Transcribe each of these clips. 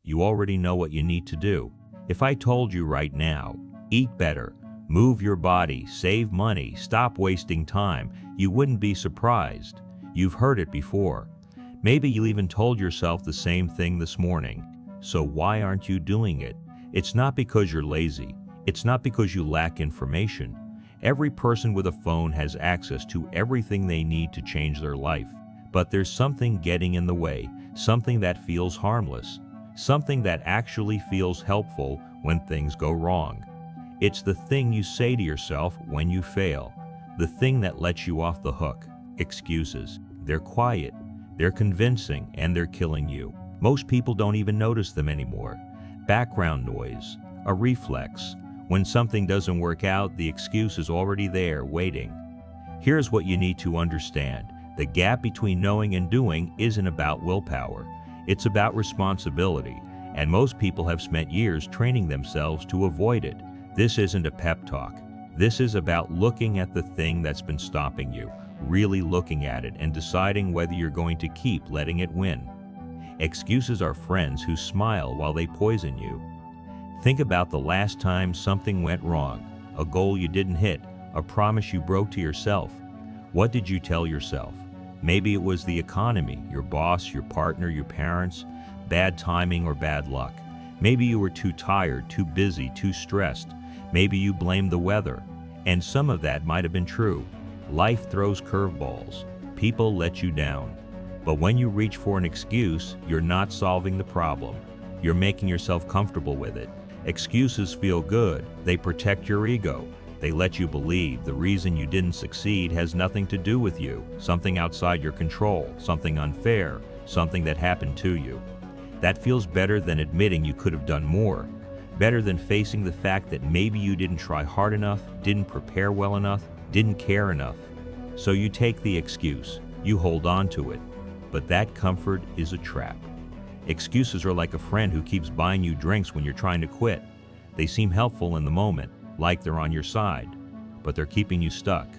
You already know what you need to do. If I told you right now, eat better, move your body, save money, stop wasting time, you wouldn't be surprised. You've heard it before. Maybe you even told yourself the same thing this morning. So why aren't you doing it? It's not because you're lazy. It's not because you lack information. Every person with a phone has access to everything they need to change their life. But there's something getting in the way, something that feels harmless, something that actually feels helpful when things go wrong. It's the thing you say to yourself when you fail, the thing that lets you off the hook. Excuses. They're quiet, they're convincing, and they're killing you. Most people don't even notice them anymore. Background noise, a reflex. When something doesn't work out, the excuse is already there, waiting. Here's what you need to understand. The gap between knowing and doing isn't about willpower. It's about responsibility, and most people have spent years training themselves to avoid it. This isn't a pep talk. This is about looking at the thing that's been stopping you, really looking at it and deciding whether you're going to keep letting it win. Excuses are friends who smile while they poison you. Think about the last time something went wrong, a goal you didn't hit, a promise you broke to yourself. What did you tell yourself? Maybe it was the economy, your boss, your partner, your parents, bad timing or bad luck. Maybe you were too tired, too busy, too stressed. Maybe you blamed the weather, and some of that might have been true. Life throws curveballs. People let you down. But when you reach for an excuse, you're not solving the problem. You're making yourself comfortable with it. Excuses feel good. They protect your ego. They let you believe the reason you didn't succeed has nothing to do with you, something outside your control, something unfair, something that happened to you. That feels better than admitting you could have done more, better than facing the fact that maybe you didn't try hard enough, didn't prepare well enough, didn't care enough. So you take the excuse, you hold on to it, but that comfort is a trap. Excuses are like a friend who keeps buying you drinks when you're trying to quit. They seem helpful in the moment, like they're on your side, but they're keeping you stuck.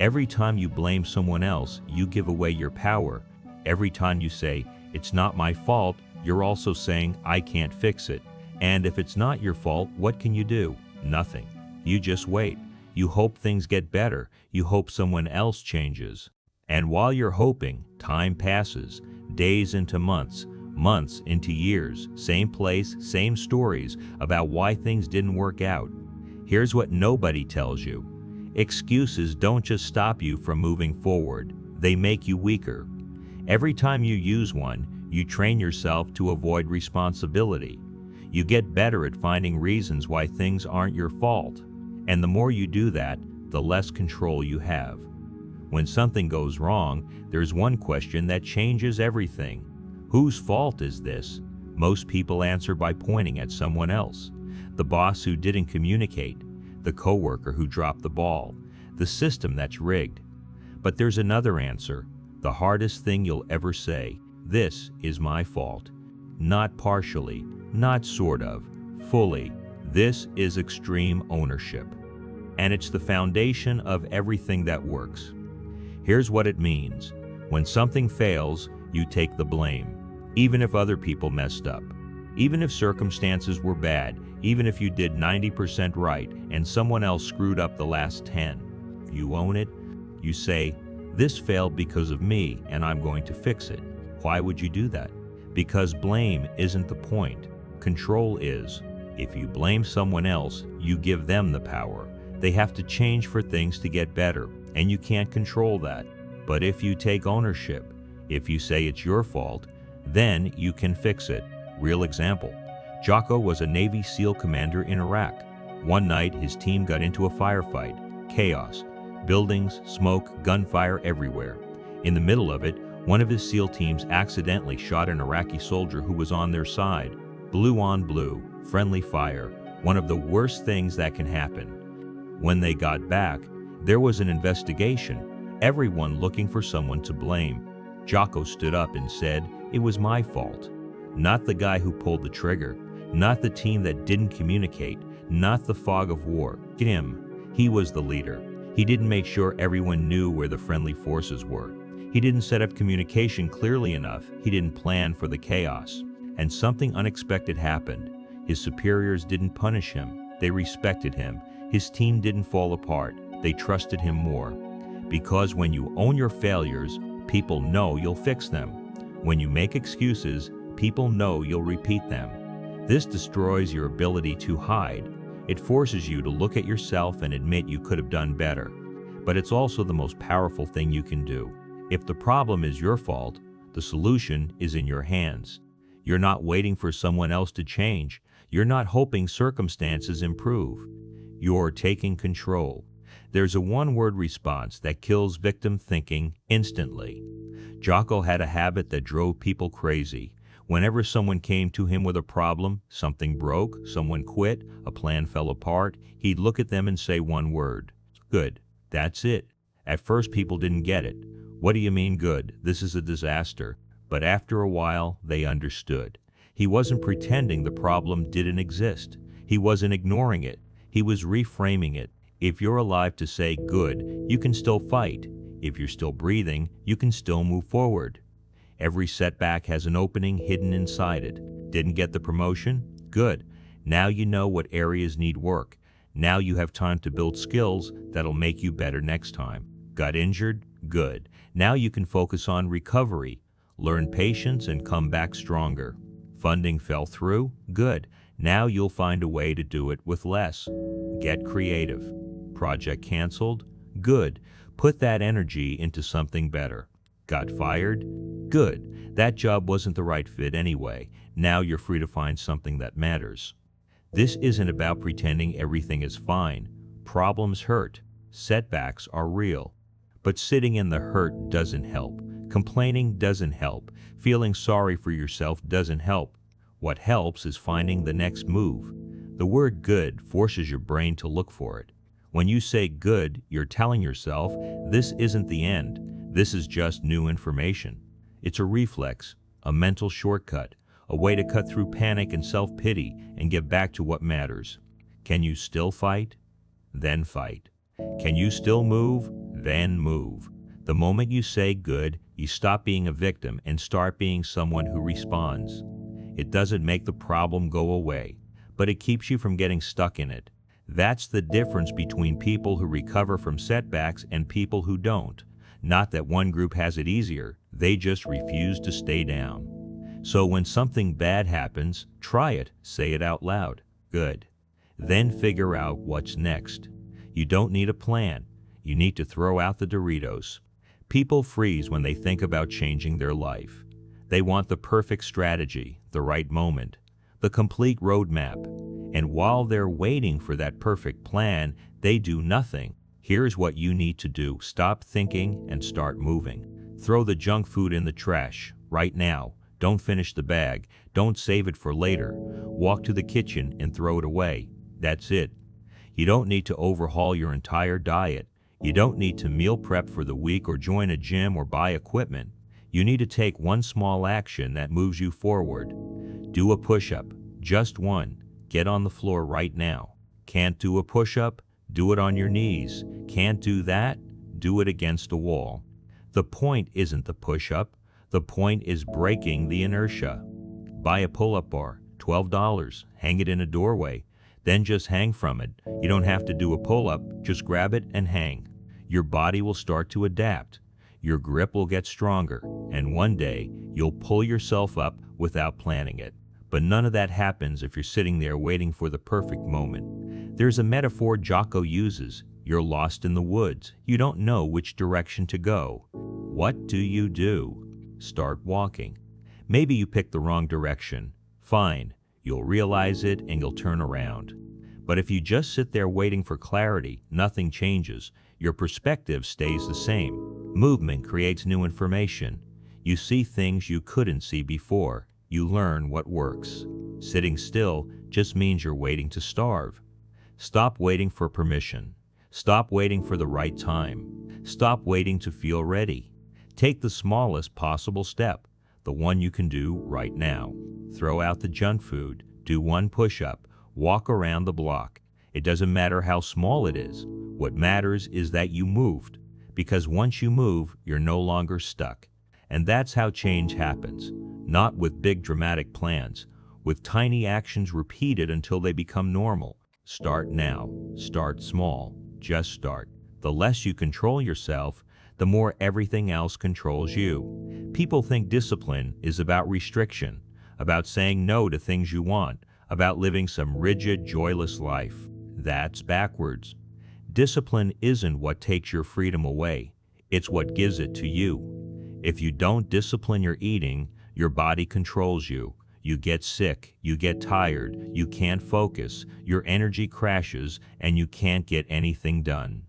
Every time you blame someone else, you give away your power. Every time you say, "It's not my fault," you're also saying, "I can't fix it." And if it's not your fault, what can you do? Nothing. You just wait. You hope things get better. You hope someone else changes. And while you're hoping, time passes, days into months, months into years, same place, same stories about why things didn't work out. Here's what nobody tells you. Excuses don't just stop you from moving forward, they make you weaker. Every time you use one, you train yourself to avoid responsibility. You get better at finding reasons why things aren't your fault. And the more you do that, the less control you have. When something goes wrong, there's one question that changes everything. Whose fault is this? Most people answer by pointing at someone else. The boss who didn't communicate, the coworker who dropped the ball, the system that's rigged. But there's another answer, the hardest thing you'll ever say. This is my fault. Not partially, not sort of, fully. This is extreme ownership. And it's the foundation of everything that works. Here's what it means. When something fails, you take the blame. Even if other people messed up. Even if circumstances were bad. Even if you did 90% right and someone else screwed up the last 10. You own it. You say, "This failed because of me and I'm going to fix it." Why would you do that? Because blame isn't the point. Control is. If you blame someone else, you give them the power. They have to change for things to get better, and you can't control that. But if you take ownership, if you say it's your fault, then you can fix it. Real example. Jocko was a Navy SEAL commander in Iraq. One night, his team got into a firefight. Chaos. Buildings, smoke, gunfire everywhere. In the middle of it, one of his SEAL teams accidentally shot an Iraqi soldier who was on their side. Blue on blue, friendly fire, one of the worst things that can happen. When they got back, there was an investigation, everyone looking for someone to blame. Jocko stood up and said, "It was my fault." Not the guy who pulled the trigger, not the team that didn't communicate, not the fog of war. Him. He was the leader. He didn't make sure everyone knew where the friendly forces were. He didn't set up communication clearly enough. He didn't plan for the chaos. and something unexpected happened. His superiors didn't punish him, they respected him. His team didn't fall apart, they trusted him more. Because when you own your failures, people know you'll fix them. When you make excuses, people know you'll repeat them. This destroys your ability to hide. It forces you to look at yourself and admit you could have done better. But it's also the most powerful thing you can do. If the problem is your fault, the solution is in your hands. You're not waiting for someone else to change. You're not hoping circumstances improve. You're taking control. There's a one-word response that kills victim thinking instantly. Jocko had a habit that drove people crazy. Whenever someone came to him with a problem, something broke, someone quit, a plan fell apart, he'd look at them and say one word: good. That's it. At first people didn't get it. What do you mean good? This is a disaster. But after a while, they understood. He wasn't pretending the problem didn't exist. He wasn't ignoring it. He was reframing it. If you're alive to say good, you can still fight. If you're still breathing, you can still move forward. Every setback has an opening hidden inside it. Didn't get the promotion? Good. Now you know what areas need work. Now you have time to build skills that'll make you better next time. Got injured? Good. Now you can focus on recovery, learn patience, and come back stronger. Funding fell through? Good. Now you'll find a way to do it with less. Get creative. Project canceled? Good. Put that energy into something better. Got fired? Good. That job wasn't the right fit anyway. Now you're free to find something that matters. This isn't about pretending everything is fine. Problems hurt. Setbacks are real. But sitting in the hurt doesn't help. Complaining doesn't help. Feeling sorry for yourself doesn't help. What helps is finding the next move. The word good forces your brain to look for it. When you say good, you're telling yourself, this isn't the end. This is just new information. It's a reflex, a mental shortcut, a way to cut through panic and self-pity and get back to what matters. Can you still fight? Then fight. Can you still move? Then move. The moment you say good, you stop being a victim and start being someone who responds. It doesn't make the problem go away, but it keeps you from getting stuck in it. That's the difference between people who recover from setbacks and people who don't. Not that one group has it easier, they just refuse to stay down. So when something bad happens, try it, say it out loud. Good. Then figure out what's next. You don't need a plan. You need to throw out the Doritos. People freeze when they think about changing their life. They want the perfect strategy, the right moment, the complete roadmap. And while they're waiting for that perfect plan, they do nothing. Here's what you need to do. Stop thinking and start moving. Throw the junk food in the trash right now. Don't finish the bag. Don't save it for later. Walk to the kitchen and throw it away. That's it. You don't need to overhaul your entire diet. You don't need to meal prep for the week or join a gym or buy equipment. You need to take one small action that moves you forward. Do a push-up, just one. Get on the floor right now. Can't do a push-up? Do it on your knees. Can't do that? Do it against a wall. The point isn't the push-up. The point is breaking the inertia. Buy a pull-up bar, $12. Hang it in a doorway. Then just hang from it. You don't have to do a pull-up, just grab it and hang. Your body will start to adapt. Your grip will get stronger, and one day you'll pull yourself up without planning it. But none of that happens if you're sitting there waiting for the perfect moment. There's a metaphor Jocko uses. You're lost in the woods. You don't know which direction to go. What do? Start walking. Maybe you picked the wrong direction. Fine. You'll realize it and you'll turn around. But if you just sit there waiting for clarity, nothing changes. Your perspective stays the same. Movement creates new information. You see things you couldn't see before. You learn what works. Sitting still just means you're waiting to starve. Stop waiting for permission. Stop waiting for the right time. Stop waiting to feel ready. Take the smallest possible step, the one you can do right now. Throw out the junk food, do one push-up, walk around the block. It doesn't matter how small it is. What matters is that you moved, because once you move, you're no longer stuck. And that's how change happens. not with big dramatic plans, with tiny actions repeated until they become normal. Start now. Start small. Just start. The less you control yourself, the more everything else controls you. People think discipline is about restriction, about saying no to things you want, about living some rigid, joyless life. That's backwards. Discipline isn't what takes your freedom away. It's what gives it to you. If you don't discipline your eating, your body controls you. You get sick, you get tired, you can't focus, your energy crashes, and you can't get anything done.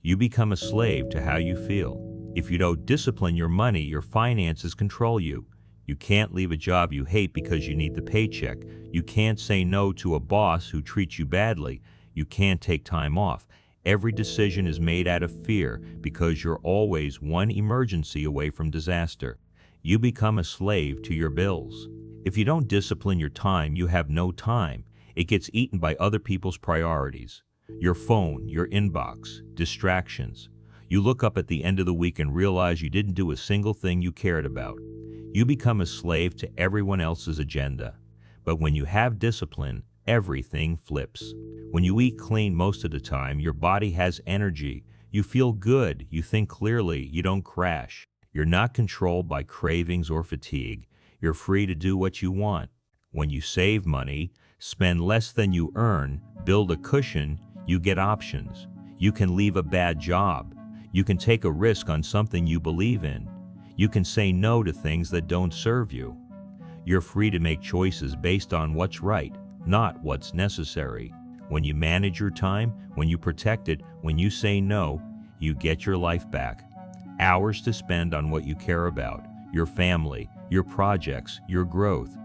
You become a slave to how you feel. If you don't discipline your money, your finances control you. You can't leave a job you hate because you need the paycheck. You can't say no to a boss who treats you badly. You can't take time off. Every decision is made out of fear because you're always one emergency away from disaster. You become a slave to your bills. If you don't discipline your time, you have no time. It gets eaten by other people's priorities. Your phone, your inbox, distractions. You look up at the end of the week and realize you didn't do a single thing you cared about. You become a slave to everyone else's agenda. But when you have discipline, everything flips. When you eat clean most of the time, your body has energy. You feel good, you think clearly, you don't crash. You're not controlled by cravings or fatigue. You're free to do what you want. When you save money, spend less than you earn, build a cushion, you get options. You can leave a bad job. You can take a risk on something you believe in. You can say no to things that don't serve you. You're free to make choices based on what's right, not what's necessary. When you manage your time, when you protect it, when you say no, you get your life back. Hours to spend on what you care about, your family, your projects, your growth.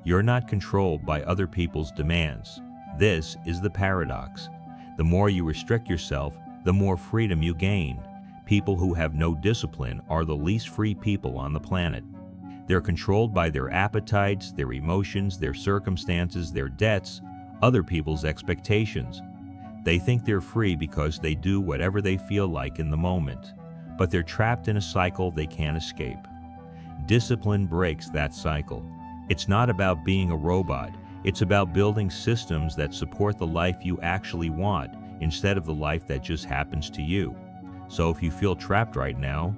You're not controlled by other people's demands. This is the paradox. The more you restrict yourself, the more freedom you gain. People who have no discipline are the least free people on the planet. They're controlled by their appetites, their emotions, their circumstances, their debts, other people's expectations. They think they're free because they do whatever they feel like in the moment, but they're trapped in a cycle they can't escape. Discipline breaks that cycle. It's not about being a robot. It's about building systems that support the life you actually want instead of the life that just happens to you. So if you feel trapped right now,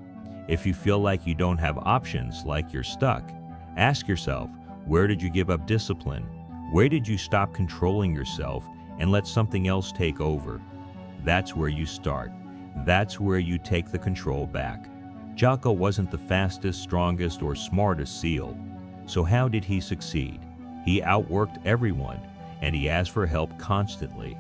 if you feel like you don't have options, like you're stuck, ask yourself, where did you give up discipline? Where did you stop controlling yourself and let something else take over? That's where you start. That's where you take the control back. Jocko wasn't the fastest, strongest, or smartest SEAL. So how did he succeed? He outworked everyone, and he asked for help constantly.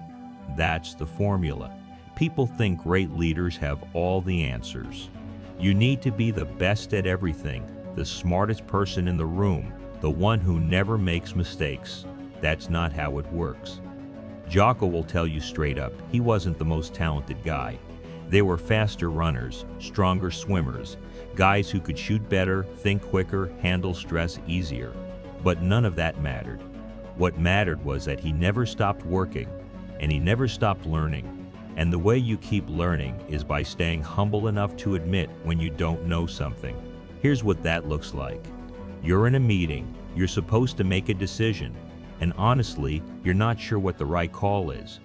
That's the formula. People think great leaders have all the answers. You need to be the best at everything, the smartest person in the room, the one who never makes mistakes. That's not how it works. Jocko will tell you straight up, he wasn't the most talented guy. They were faster runners, stronger swimmers, guys who could shoot better, think quicker, handle stress easier. But none of that mattered. What mattered was that he never stopped working, and he never stopped learning. And the way you keep learning is by staying humble enough to admit when you don't know something. Here's what that looks like. You're in a meeting, you're supposed to make a decision, and honestly, you're not sure what the right call is.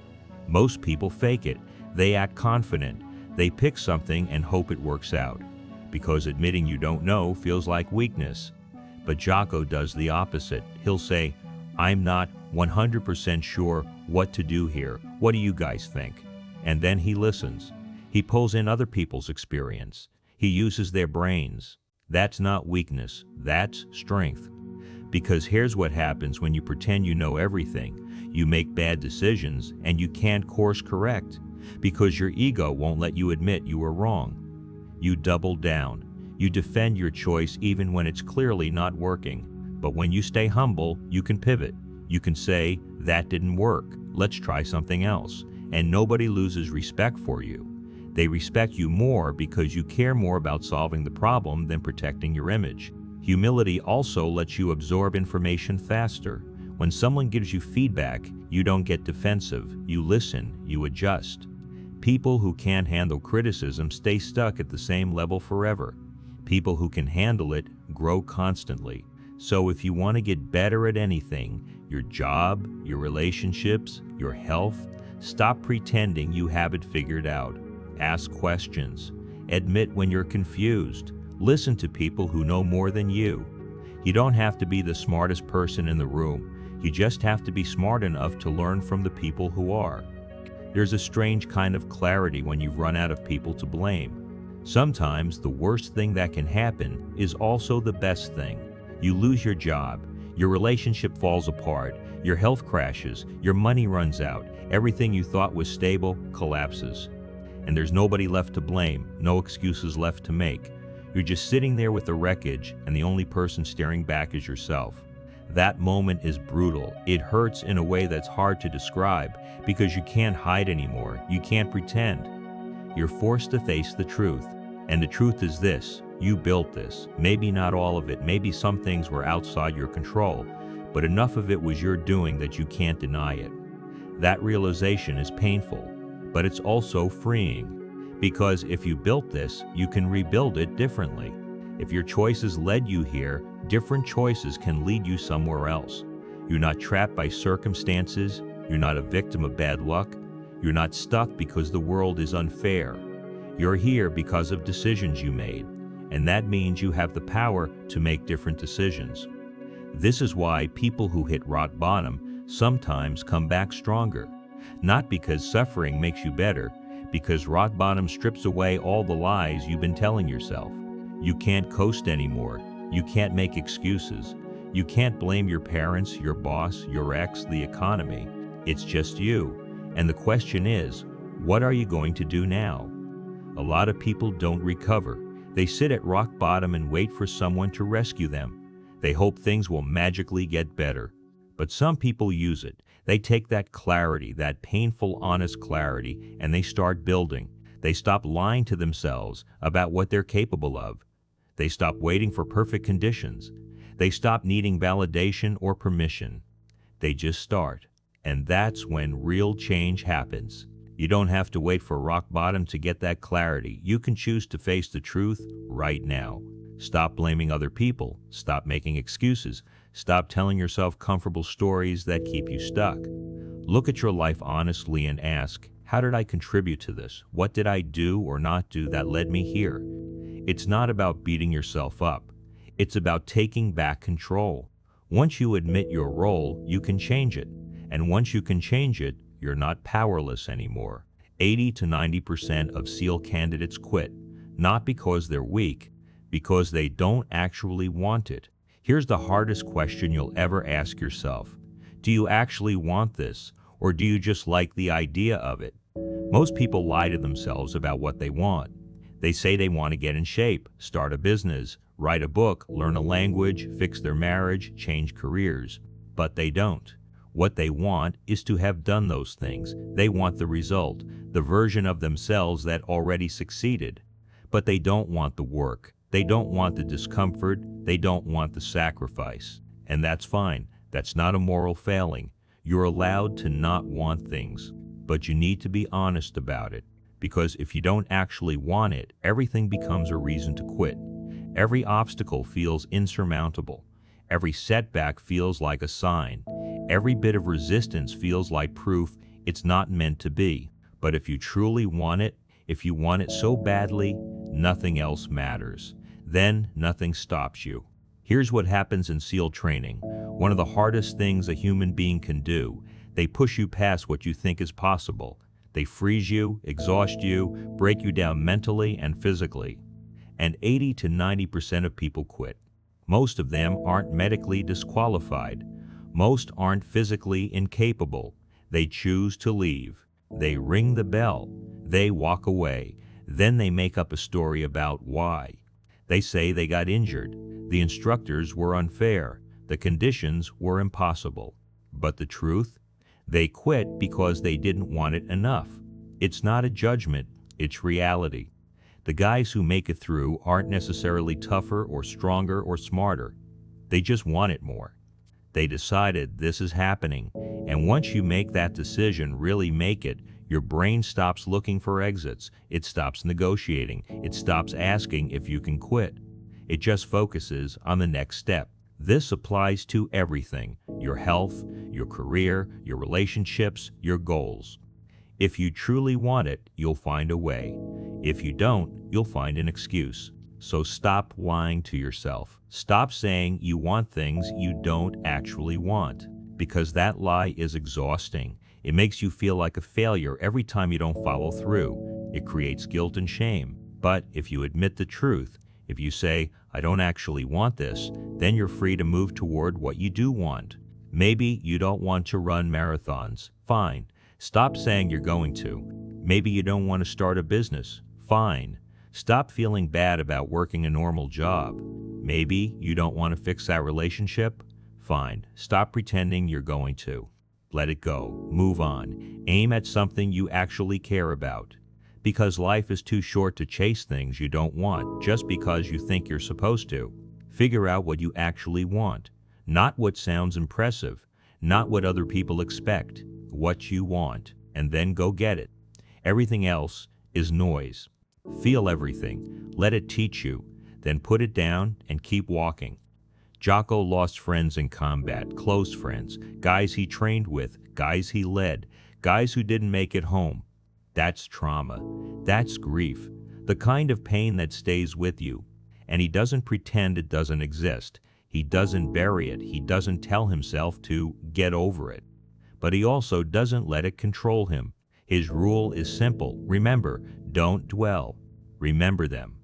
Most people fake it. They act confident. They pick something and hope it works out, because admitting you don't know feels like weakness. But Jocko does the opposite. He'll say, I'm not 100% sure what to do here. What do you guys think? And then he listens. He pulls in other people's experience. He uses their brains. That's not weakness. That's strength. Because here's what happens when you pretend you know everything. You make bad decisions and you can't course correct because your ego won't let you admit you were wrong. You double down. You defend your choice even when it's clearly not working. But when you stay humble, you can pivot. You can say, that didn't work. Let's try something else. And nobody loses respect for you. They respect you more because you care more about solving the problem than protecting your image. Humility also lets you absorb information faster. When someone gives you feedback, you don't get defensive. You listen, you adjust. People who can't handle criticism stay stuck at the same level forever. People who can handle it grow constantly. So if you want to get better at anything, your job, your relationships, your health, stop pretending you have it figured out. Ask questions. Admit when you're confused. Listen to people who know more than you. You don't have to be the smartest person in the room. You just have to be smart enough to learn from the people who are. There's a strange kind of clarity when you've run out of people to blame. Sometimes the worst thing that can happen is also the best thing. You lose your job, your relationship falls apart, your health crashes, your money runs out, everything you thought was stable collapses. And there's nobody left to blame, no excuses left to make. You're just sitting there with the wreckage, and the only person staring back is yourself. That moment is brutal. It hurts in a way that's hard to describe because you can't hide anymore. You can't pretend. You're forced to face the truth. And the truth is this: you built this. Maybe not all of it. Maybe some things were outside your control, but enough of it was your doing that you can't deny it. That realization is painful, but it's also freeing. Because if you built this, you can rebuild it differently. If your choices led you here, different choices can lead you somewhere else. You're not trapped by circumstances. You're not a victim of bad luck. You're not stuck because the world is unfair. You're here because of decisions you made, and that means you have the power to make different decisions. This is why people who hit rock bottom sometimes come back stronger. Not because suffering makes you better, because rock bottom strips away all the lies you've been telling yourself. You can't coast anymore. You can't make excuses. You can't blame your parents, your boss, your ex, the economy. It's just you. And the question is, what are you going to do now? A lot of people don't recover. They sit at rock bottom and wait for someone to rescue them. They hope things will magically get better. But some people use it. They take that clarity, that painful, honest clarity, and they start building. They stop lying to themselves about what they're capable of. They stop waiting for perfect conditions. They stop needing validation or permission. They just start. And that's when real change happens. You don't have to wait for rock bottom to get that clarity. You can choose to face the truth right now. Stop blaming other people. Stop making excuses. Stop telling yourself comfortable stories that keep you stuck. Look at your life honestly and ask, how did I contribute to this? What did I do or not do that led me here? It's not about beating yourself up. It's about taking back control. Once you admit your role, you can change it. And once you can change it, you're not powerless anymore. 80 to 90% of SEAL candidates quit, not because they're weak, because they don't actually want it. Here's the hardest question you'll ever ask yourself. Do you actually want this, or do you just like the idea of it? Most people lie to themselves about what they want. They say they want to get in shape, start a business, write a book, learn a language, fix their marriage, change careers. But they don't. What they want is to have done those things. They want the result, the version of themselves that already succeeded. But they don't want the work. They don't want the discomfort. They don't want the sacrifice. And that's fine. That's not a moral failing. You're allowed to not want things. But you need to be honest about it. Because if you don't actually want it, everything becomes a reason to quit. Every obstacle feels insurmountable. Every setback feels like a sign. Every bit of resistance feels like proof it's not meant to be. But if you truly want it, if you want it so badly, nothing else matters. Then nothing stops you. Here's what happens in SEAL training. One of the hardest things a human being can do. They push you past what you think is possible. They freeze you, exhaust you, break you down mentally and physically. And 80 to 90% of people quit. Most of them aren't medically disqualified. Most aren't physically incapable. They choose to leave. They ring the bell. They walk away. Then they make up a story about why. They say they got injured. The instructors were unfair. The conditions were impossible. But the truth? They quit because they didn't want it enough. It's not a judgment, it's reality. The guys who make it through aren't necessarily tougher or stronger or smarter. They just want it more. They decided this is happening, and once you make that decision, really make it, your brain stops looking for exits. It stops negotiating. It stops asking if you can quit. It just focuses on the next step. This applies to everything: your health, your career, your relationships, your goals. If you truly want it, you'll find a way. If you don't, you'll find an excuse. So stop lying to yourself. Stop saying you want things you don't actually want, because that lie is exhausting. It makes you feel like a failure every time you don't follow through. It creates guilt and shame. But if you admit the truth, if you say, I don't actually want this, then you're free to move toward what you do want. Maybe you don't want to run marathons. Fine. Stop saying you're going to. Maybe you don't want to start a business. Fine. Stop feeling bad about working a normal job. Maybe you don't want to fix that relationship. Fine. Stop pretending you're going to. Let it go. Move on. Aim at something you actually care about. Because life is too short to chase things you don't want just because you think you're supposed to. Figure out what you actually want. Not what sounds impressive. Not what other people expect. What you want. And then go get it. Everything else is noise. Feel everything. Let it teach you. Then put it down and keep walking. Jocko lost friends in combat, close friends, guys he trained with, guys he led, guys who didn't make it home. That's trauma. That's grief. The kind of pain that stays with you. And he doesn't pretend it doesn't exist. He doesn't bury it. He doesn't tell himself to get over it. But he also doesn't let it control him. His rule is simple. Remember, don't dwell. Remember them.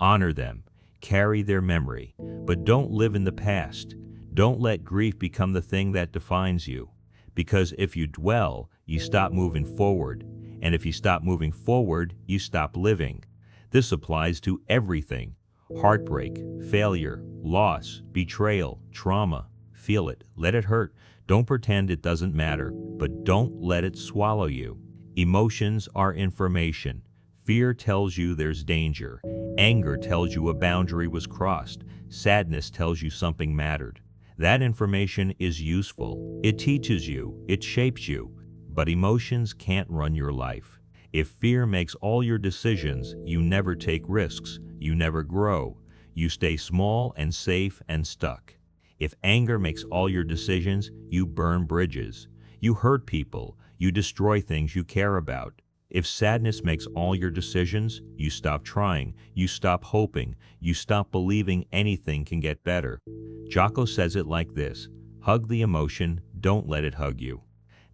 Honor them. Carry their memory. But don't live in the past. Don't let grief become the thing that defines you. Because if you dwell, you stop moving forward. And if you stop moving forward, you stop living. This applies to everything. Heartbreak, failure, loss, betrayal, trauma. Feel it. Let it hurt. Don't pretend it doesn't matter. But don't let it swallow you. Emotions are information. Fear tells you there's danger. Anger tells you a boundary was crossed. Sadness tells you something mattered. That information is useful. It teaches you. It shapes you. But emotions can't run your life. If fear makes all your decisions, you never take risks. You never grow. You stay small and safe and stuck. If anger makes all your decisions, you burn bridges. You hurt people. You destroy things you care about. If sadness makes all your decisions, you stop trying, you stop hoping, you stop believing anything can get better. Jocko says it like this: hug the emotion, don't let it hug you.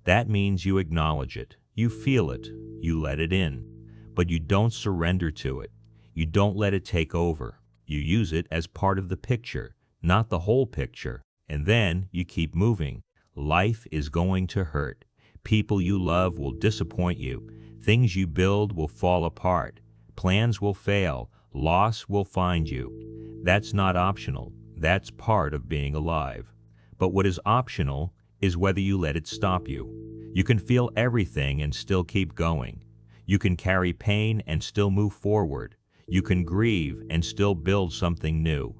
That means you acknowledge it, you feel it, you let it in. But you don't surrender to it. You don't let it take over. You use it as part of the picture, not the whole picture. And then you keep moving. Life is going to hurt. People you love will disappoint you. Things you build will fall apart. Plans will fail. Loss will find you. That's not optional. That's part of being alive. But what is optional is whether you let it stop you. You can feel everything and still keep going. You can carry pain and still move forward. You can grieve and still build something new.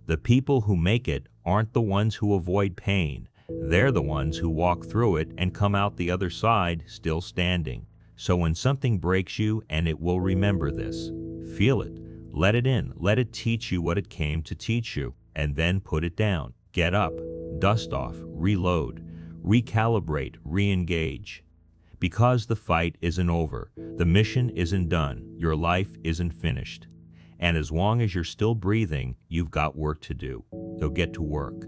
The people who make it aren't the ones who avoid pain. They're the ones who walk through it and come out the other side still standing. So when something breaks you, and it will remember this, feel it, let it in, let it teach you what it came to teach you, and then put it down. Get up, dust off, reload, recalibrate, re-engage. Because the fight isn't over, the mission isn't done, your life isn't finished. And as long as you're still breathing, you've got work to do. So get to work.